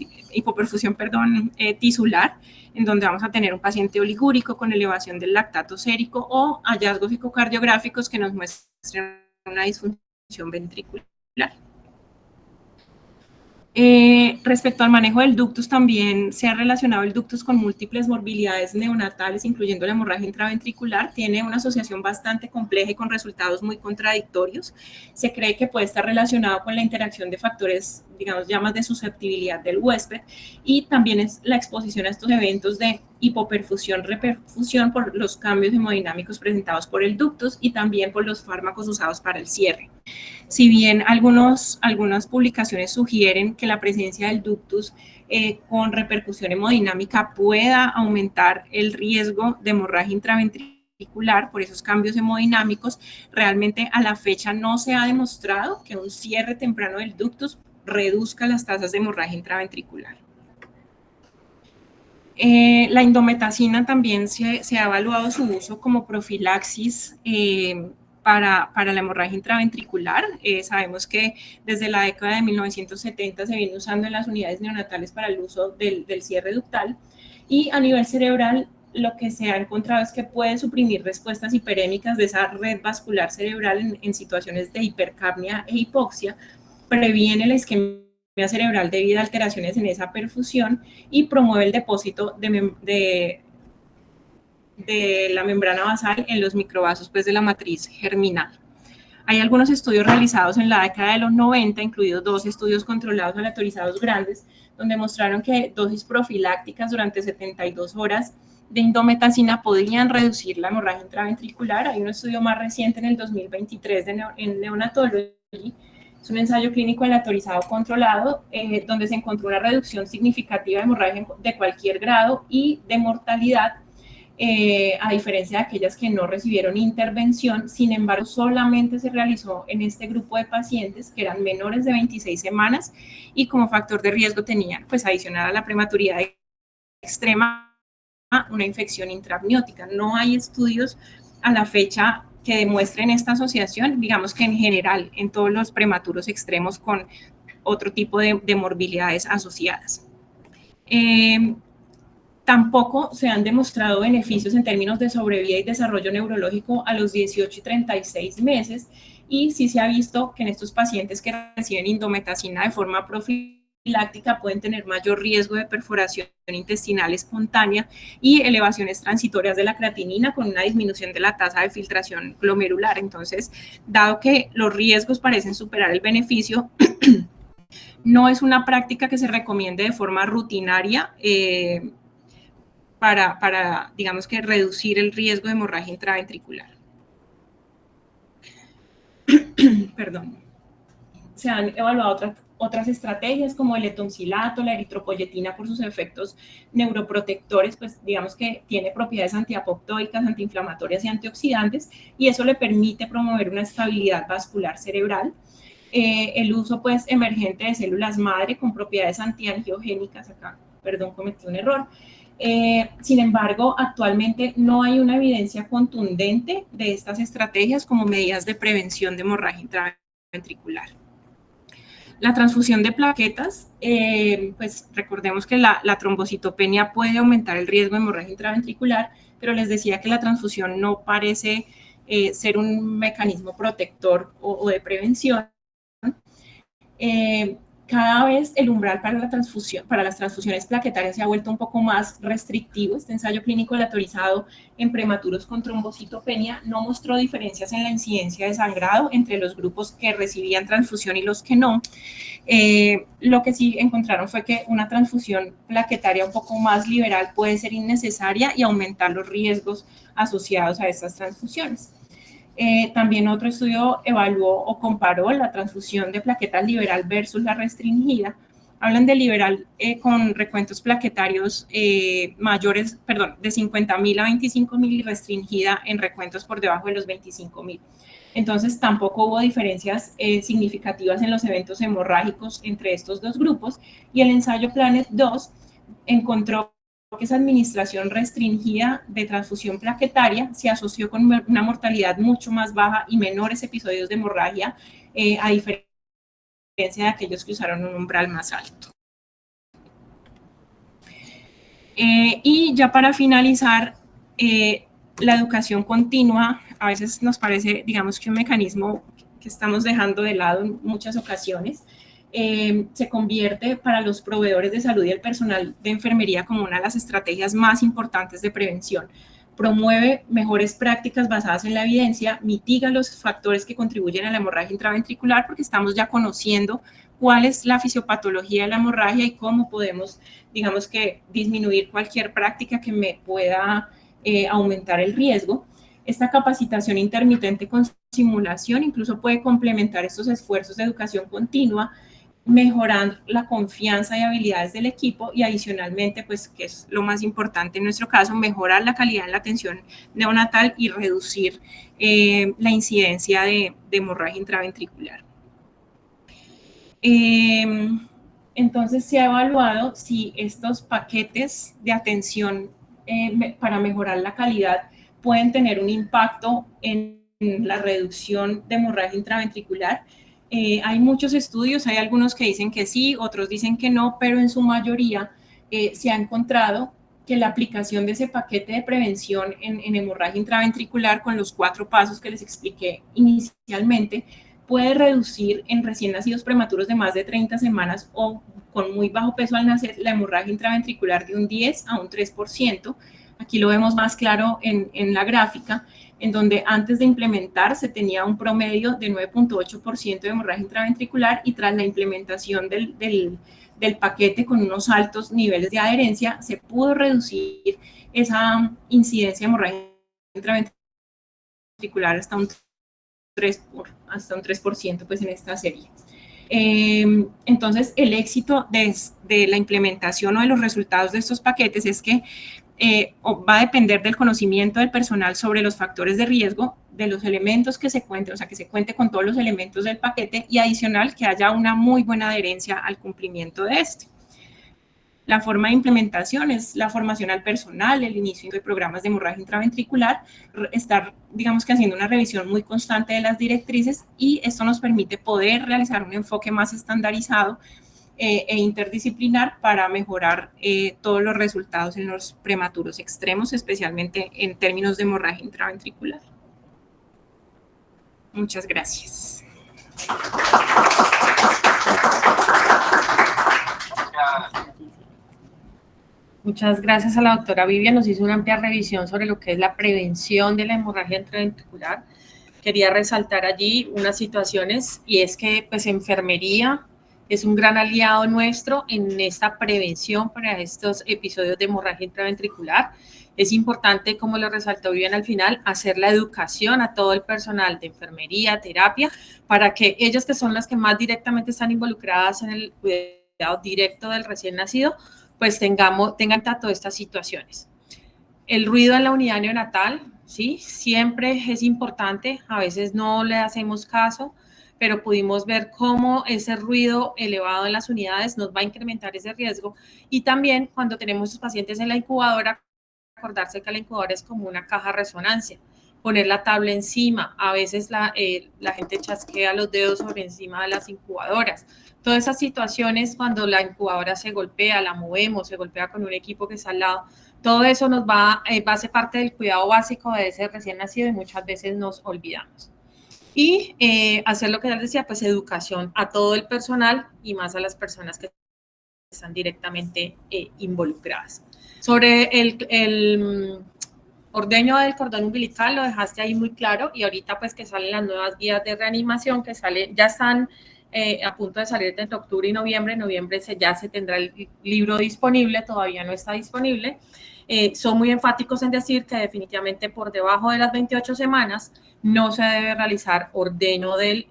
tisular, en donde vamos a tener un paciente oligúrico con elevación del lactato sérico o hallazgos ecocardiográficos que nos muestren una disfunción ventricular. Respecto al manejo del ductus, también se ha relacionado el ductus con múltiples morbilidades neonatales, incluyendo la hemorragia intraventricular. Tiene una asociación bastante compleja y con resultados muy contradictorios. Se cree que puede estar relacionado con la interacción de factores, digamos, ya más de susceptibilidad del huésped, y también es la exposición a estos eventos de hipoperfusión, reperfusión por los cambios hemodinámicos presentados por el ductus y también por los fármacos usados para el cierre. Si bien algunas publicaciones sugieren que la presencia del ductus con repercusión hemodinámica pueda aumentar el riesgo de hemorragia intraventricular por esos cambios hemodinámicos, realmente a la fecha no se ha demostrado que un cierre temprano del ductus reduzca las tasas de hemorragia intraventricular. La indometacina también se ha evaluado su uso como profilaxis para la hemorragia intraventricular. Sabemos que desde la década de 1970 se viene usando en las unidades neonatales para el uso del cierre ductal, y a nivel cerebral lo que se ha encontrado es que puede suprimir respuestas hiperémicas de esa red vascular cerebral en situaciones de hipercapnia e hipoxia, previene la isquemia cerebral debido a alteraciones en esa perfusión y promueve el depósito de la membrana basal en los microvasos pues, de la matriz germinal. Hay algunos estudios realizados en la década de los 90, incluidos 2 estudios controlados aleatorizados grandes, donde mostraron que dosis profilácticas durante 72 horas de indometacina podían reducir la hemorragia intraventricular. Hay un estudio más reciente en el 2023 en Neonatology. Es un ensayo clínico aleatorizado controlado donde se encontró una reducción significativa de hemorragia de cualquier grado y de mortalidad, a diferencia de aquellas que no recibieron intervención. Sin embargo, solamente se realizó en este grupo de pacientes que eran menores de 26 semanas y como factor de riesgo tenían, pues adicional a la prematuridad extrema, una infección intraamniótica. No hay estudios a la fecha que demuestren esta asociación, digamos que en general, en todos los prematuros extremos con otro tipo de morbilidades asociadas. Tampoco se han demostrado beneficios en términos de sobrevida y desarrollo neurológico a los 18 y 36 meses, y sí se ha visto que en estos pacientes que reciben indometacina de forma profiláctica pueden tener mayor riesgo de perforación intestinal espontánea y elevaciones transitorias de la creatinina con una disminución de la tasa de filtración glomerular. Entonces, dado que los riesgos parecen superar el beneficio, no es una práctica que se recomiende de forma rutinaria para, digamos que, reducir el riesgo de hemorragia intraventricular. Perdón. Se han evaluado otras estrategias como el letoncilato, la eritropoyetina por sus efectos neuroprotectores, pues digamos que tiene propiedades antiapoptóicas, antiinflamatorias y antioxidantes, y eso le permite promover una estabilidad vascular cerebral. El uso pues emergente de células madre con propiedades antiangiogénicas, acá, perdón, cometí un error. Sin embargo, actualmente no hay una evidencia contundente de estas estrategias como medidas de prevención de hemorragia intraventricular. La transfusión de plaquetas, pues recordemos que la trombocitopenia puede aumentar el riesgo de hemorragia intraventricular, pero les decía que la transfusión no parece ser un mecanismo protector o de prevención. Cada vez el umbral para las transfusiones plaquetarias se ha vuelto un poco más restrictivo. Este ensayo clínico aleatorizado en prematuros con trombocitopenia no mostró diferencias en la incidencia de sangrado entre los grupos que recibían transfusión y los que no. Lo que sí encontraron fue que una transfusión plaquetaria un poco más liberal puede ser innecesaria y aumentar los riesgos asociados a estas transfusiones. También otro estudio evaluó o comparó la transfusión de plaquetas liberal versus la restringida. Hablan de liberal con recuentos plaquetarios mayores, perdón, de 50.000 a 25.000 y restringida en recuentos por debajo de los 25.000. Entonces, tampoco hubo diferencias significativas en los eventos hemorrágicos entre estos dos grupos, y el ensayo Planet 2 encontró que esa administración restringida de transfusión plaquetaria se asoció con una mortalidad mucho más baja y menores episodios de hemorragia, a diferencia de aquellos que usaron un umbral más alto. Y ya para finalizar, la educación continua a veces nos parece, digamos, que un mecanismo que estamos dejando de lado en muchas ocasiones. Se convierte para los proveedores de salud y el personal de enfermería como una de las estrategias más importantes de prevención. promueve mejores prácticas basadas en la evidencia, mitiga los factores que contribuyen a la hemorragia intraventricular, porque estamos ya conociendo cuál es la fisiopatología de la hemorragia y cómo podemos, digamos que, disminuir cualquier práctica que me pueda aumentar el riesgo. Esta capacitación intermitente con simulación incluso puede complementar estos esfuerzos de educación continua, mejorar la confianza y habilidades del equipo y adicionalmente, pues, que es lo más importante en nuestro caso, mejorar la calidad en la atención neonatal y reducir la incidencia de hemorragia intraventricular. Entonces, se ha evaluado si estos paquetes de atención para mejorar la calidad pueden tener un impacto en la reducción de hemorragia intraventricular. Hay muchos estudios, hay algunos que dicen que sí, otros dicen que no, pero en su mayoría se ha encontrado que la aplicación de ese paquete de prevención en hemorragia intraventricular con los 4 pasos que les expliqué inicialmente puede reducir en recién nacidos prematuros de más de 30 semanas o con muy bajo peso al nacer la hemorragia intraventricular de un 10 a un 3%. Aquí lo vemos más claro en la gráfica, en donde antes de implementar se tenía un promedio de 9.8% de hemorragia intraventricular y tras la implementación del paquete con unos altos niveles de adherencia, se pudo reducir esa incidencia de hemorragia intraventricular hasta un 3% pues en esta serie. Entonces, el éxito de la implementación o de los resultados de estos paquetes es que va a depender del conocimiento del personal sobre los factores de riesgo, de los elementos que se cuenten, o sea, que se cuente con todos los elementos del paquete y adicional que haya una muy buena adherencia al cumplimiento de este. La forma de implementación es la formación al personal, el inicio de programas de hemorragia intraventricular, estar, digamos que haciendo una revisión muy constante de las directrices y esto nos permite poder realizar un enfoque más estandarizado e interdisciplinar para mejorar todos los resultados en los prematuros extremos, especialmente en términos de hemorragia intraventricular. Muchas gracias. Muchas gracias a la doctora Vivian, nos hizo una amplia revisión sobre lo que es la prevención de la hemorragia intraventricular. Quería resaltar allí unas situaciones y es que pues enfermería es un gran aliado nuestro en esta prevención para estos episodios de hemorragia intraventricular. Es importante, como lo resaltó Vivian al final, hacer la educación a todo el personal de enfermería, terapia, para que ellos que son las que más directamente están involucradas en el cuidado directo del recién nacido, pues tengan todas estas situaciones. El ruido en la unidad neonatal, ¿sí? Siempre es importante, a veces no le hacemos caso, pero pudimos ver cómo ese ruido elevado en las unidades nos va a incrementar ese riesgo. Y también cuando tenemos los pacientes en la incubadora, acordarse que la incubadora es como una caja de resonancia, poner la tabla encima, a veces la gente chasquea los dedos sobre encima de las incubadoras. Todas esas situaciones cuando la incubadora se golpea, la movemos, se golpea con un equipo que está al lado, todo eso nos va a ser parte del cuidado básico de ese recién nacido y muchas veces nos olvidamos. Y hacer lo que ya les decía, pues educación a todo el personal y más a las personas que están directamente involucradas. Sobre el ordeño del cordón umbilical lo dejaste ahí muy claro y ahorita pues que salen las nuevas guías de reanimación que ya están a punto de salir entre octubre y noviembre. En noviembre ya se tendrá el libro disponible, todavía no está disponible. Son muy enfáticos en decir que definitivamente por debajo de las 28 semanas no se debe realizar ordeño del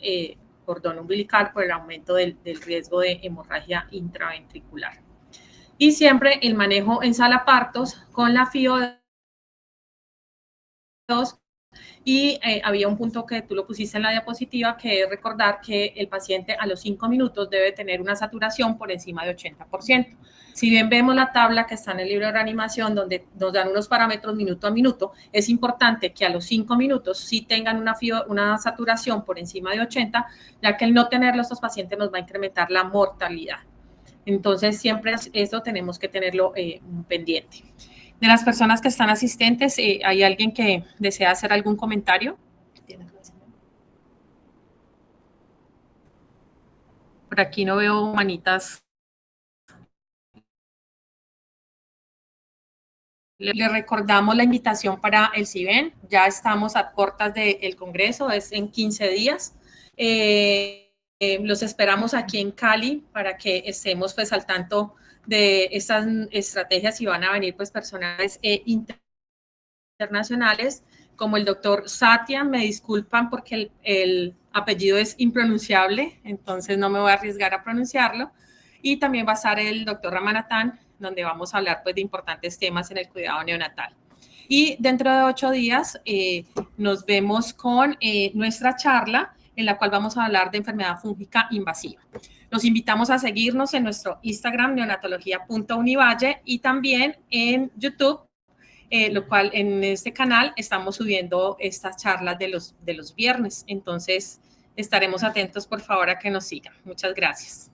cordón umbilical por el aumento del riesgo de hemorragia intraventricular. Y siempre el manejo en sala partos con la FIO2. Y había un punto que tú lo pusiste en la diapositiva, que es recordar que el paciente a los 5 minutos debe tener una saturación por encima de 80%. Si bien vemos la tabla que está en el libro de reanimación, donde nos dan unos parámetros minuto a minuto, es importante que a los 5 minutos sí tengan una saturación por encima de 80, ya que el no tenerlo estos pacientes nos va a incrementar la mortalidad. Entonces, siempre eso tenemos que tenerlo pendiente. De las personas que están asistentes, ¿hay alguien que desea hacer algún comentario? Por aquí no veo manitas Le recordamos la invitación para el CIBEN. Ya estamos a puertas del Congreso, es en 15 días. Los esperamos aquí en Cali para que estemos pues al tanto de estas estrategias y van a venir pues personas internacionales como el doctor Satya. Me disculpan porque el apellido es impronunciable, entonces no me voy a arriesgar a pronunciarlo. Y también va a estar el doctor Ramanathan, donde vamos a hablar pues, de importantes temas en el cuidado neonatal. Y dentro de 8 días nos vemos con nuestra charla en la cual vamos a hablar de enfermedad fúngica invasiva. Los invitamos a seguirnos en nuestro Instagram, neonatología.univalle, y también en YouTube, lo cual en este canal estamos subiendo estas charlas de los viernes. Entonces, estaremos atentos, por favor, a que nos sigan. Muchas gracias.